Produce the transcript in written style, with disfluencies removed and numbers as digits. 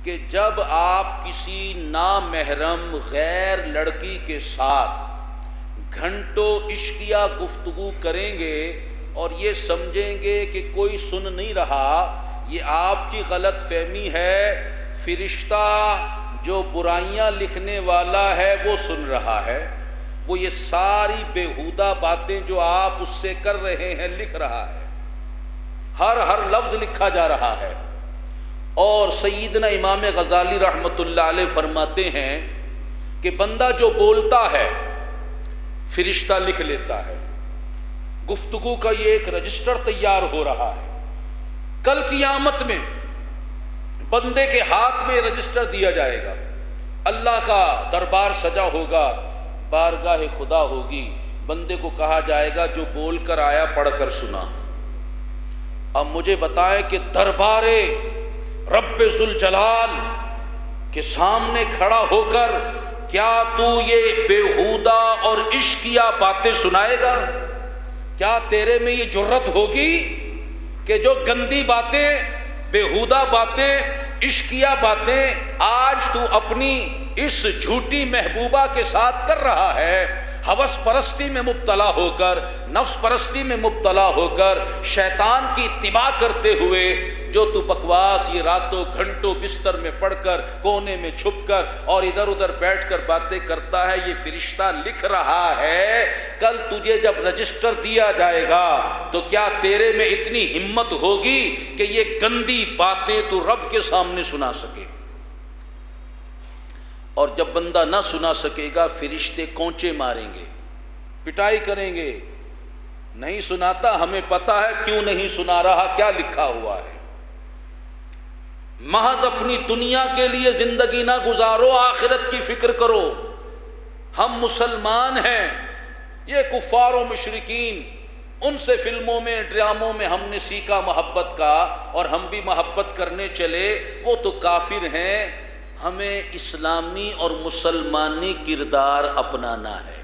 کہ جب آپ کسی نامحرم غیر لڑکی کے ساتھ گھنٹوں عشقیہ گفتگو کریں گے اور یہ سمجھیں گے کہ کوئی سن نہیں رہا، یہ آپ کی غلط فہمی ہے۔ فرشتہ جو برائیاں لکھنے والا ہے وہ سن رہا ہے، وہ یہ ساری بیہودہ باتیں جو آپ اس سے کر رہے ہیں لکھ رہا ہے، ہر لفظ لکھا جا رہا ہے۔ اور سیدنا امام غزالی رحمۃ اللہ علیہ فرماتے ہیں کہ بندہ جو بولتا ہے فرشتہ لکھ لیتا ہے، گفتگو کا یہ ایک رجسٹر تیار ہو رہا ہے۔ کل قیامت میں بندے کے ہاتھ میں رجسٹر دیا جائے گا، اللہ کا دربار سجا ہوگا، بارگاہ خدا ہوگی، بندے کو کہا جائے گا جو بول کر آیا پڑھ کر سنا۔ اب مجھے بتائیں کہ دربار رب ذوالجلال کے سامنے کھڑا ہو کر کیا تو یہ بیہودہ اور عشقیہ باتیں سنائے گا؟ کیا تیرے میں یہ جرت ہوگی کہ جو گندی باتیں، بیہودہ باتیں، عشقیہ باتیں آج تو اپنی اس جھوٹی محبوبہ کے ساتھ کر رہا ہے، ہوس پرستی میں مبتلا ہو کر، نفس پرستی میں مبتلا ہو کر، شیطان کی اتباع کرتے ہوئے جو تو بکواس یہ راتوں گھنٹوں بستر میں پڑھ کر، کونے میں چھپ کر اور ادھر ادھر بیٹھ کر باتیں کرتا ہے، یہ فرشتہ لکھ رہا ہے۔ کل تجھے جب رجسٹر دیا جائے گا تو کیا تیرے میں اتنی ہمت ہوگی کہ یہ گندی باتیں تو رب کے سامنے سنا سکے؟ اور جب بندہ نہ سنا سکے گا فرشتے کونچے ماریں گے، پٹائی کریں گے، نہیں سناتا، ہمیں پتہ ہے کیوں نہیں سنا رہا، کیا لکھا ہوا ہے۔ محض اپنی دنیا کے لیے زندگی نہ گزارو، آخرت کی فکر کرو۔ ہم مسلمان ہیں، یہ کفار و مشرکین، ان سے فلموں میں ڈراموں میں ہم نے سیکھا محبت کا اور ہم بھی محبت کرنے چلے، وہ تو کافر ہیں۔ ہمیں اسلامی اور مسلمانی کردار اپنانا ہے۔